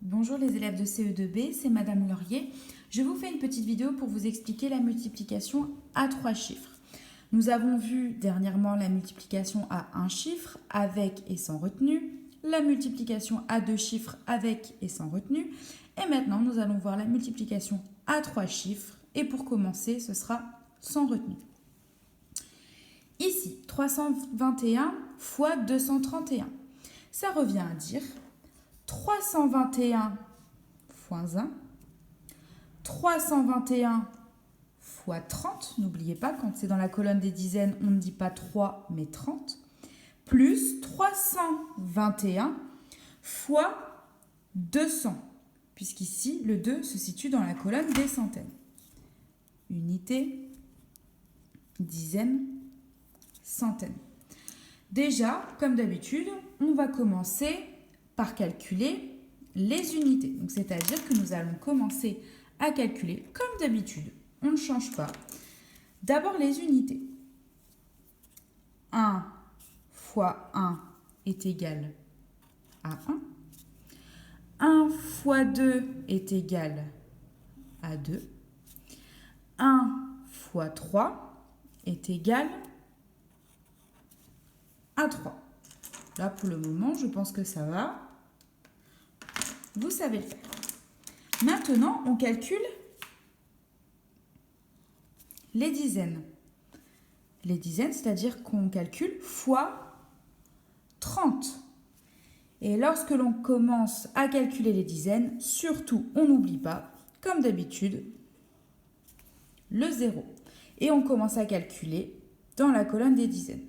Bonjour les élèves de CE2B, c'est Madame Laurier. Je vous fais une petite vidéo pour vous expliquer la multiplication à 3 chiffres. Nous avons vu dernièrement la multiplication à un chiffre avec et sans retenue, la multiplication à 2 chiffres avec et sans retenue, et maintenant nous allons voir la multiplication à 3 chiffres, et pour commencer ce sera sans retenue. Ici, 321 fois 231, ça revient à dire 321 fois 1, 321 fois 30, n'oubliez pas, quand c'est dans la colonne des dizaines, on ne dit pas 3, mais 30, plus 321 fois 200, puisqu'ici, le 2 se situe dans la colonne des centaines. Unité, dizaine, centaine. Déjà, comme d'habitude, on va commencer par calculer les unités. Donc, c'est-à-dire que nous allons commencer à calculer comme d'habitude. On ne change pas. D'abord les unités. 1 fois 1 est égal à 1. 1 fois 2 est égal à 2. 1 fois 3 est égal à 3. Là, pour le moment, je pense que ça va. Vous savez le faire. Maintenant, on calcule les dizaines. Les dizaines, c'est-à-dire qu'on calcule fois 30. Et lorsque l'on commence à calculer les dizaines, surtout, on n'oublie pas, comme d'habitude, le 0. Et on commence à calculer dans la colonne des dizaines.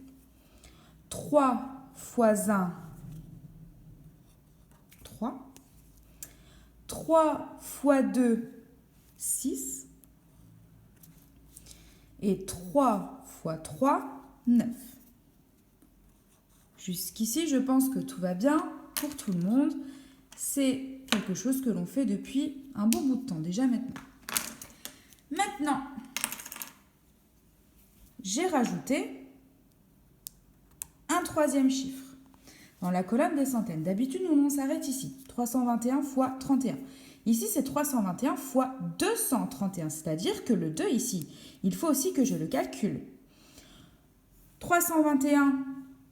3 fois 1, 3. 3 fois 2, 6. Et 3 fois 3, 9. Jusqu'ici, je pense que tout va bien pour tout le monde. C'est quelque chose que l'on fait depuis un bon bout de temps, déjà maintenant. Maintenant, j'ai rajouté un troisième chiffre dans la colonne des centaines. D'habitude, nous, on s'arrête ici. 321 fois 31. Ici, c'est 321 fois 231, c'est-à-dire que le 2 ici, il faut aussi que je le calcule. 321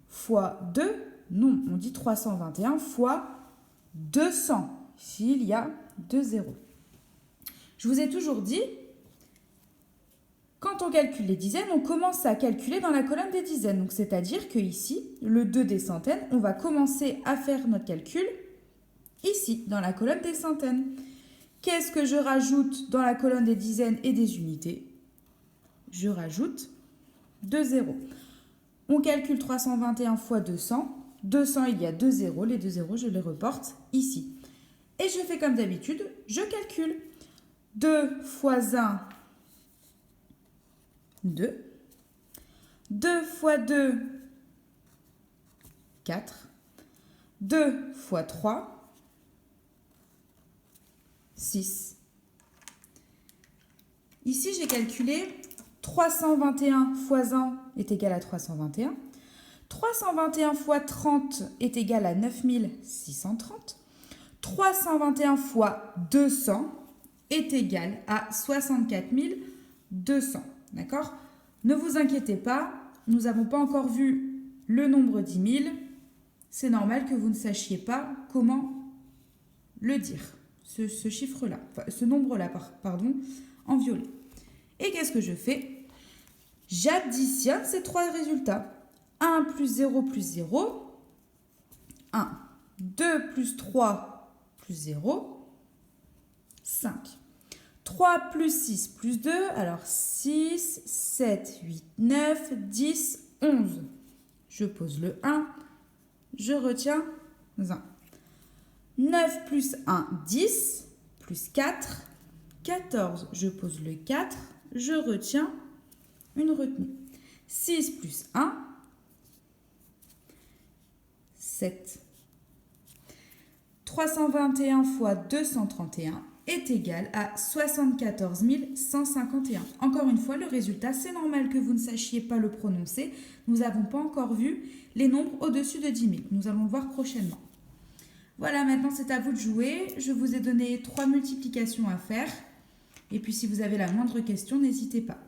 fois 2, non, on dit 321 fois 200, s'il y a 2 zéros. Je vous ai toujours dit, quand on calcule les dizaines, on commence à calculer dans la colonne des dizaines. Donc, c'est-à-dire que ici, le 2 des centaines, on va commencer à faire notre calcul ici, dans la colonne des centaines. Qu'est-ce que je rajoute dans la colonne des dizaines et des unités? Je rajoute 2 zéros. On calcule 321 fois 200. 200, il y a 2 zéros. Les 2 zéros, je les reporte ici. Et je fais comme d'habitude, je calcule. 2 fois 1, 2. 2 fois 2, 4. 2 fois 3, 6. Ici, j'ai calculé 321 fois 1 est égal à 321. 321 fois 30 est égal à 9630. 321 fois 200 est égal à 64 200. D'accord? Ne vous inquiétez pas, nous n'avons pas encore vu le nombre 10 000. C'est normal que vous ne sachiez pas comment le dire. Ce chiffre-là, enfin, ce nombre-là, pardon, en violet. Et qu'est-ce que je fais? J'additionne ces trois résultats. 1 plus 0 plus 0, 1. 2 plus 3 plus 0, 5. 3 plus 6 plus 2, alors 6, 7, 8, 9, 10, 11. Je pose le 1, je retiens 1. 9 plus 1, 10, plus 4, 14. Je pose le 4, je retiens une retenue. 6 plus 1, 7. 321 fois 231 est égal à 74 151. Encore une fois, le résultat, c'est normal que vous ne sachiez pas le prononcer. Nous n'avons pas encore vu les nombres au-dessus de 10 000. Nous allons le voir prochainement. Voilà, maintenant c'est à vous de jouer. Je vous ai donné 3 multiplications à faire. Et puis si vous avez la moindre question, n'hésitez pas.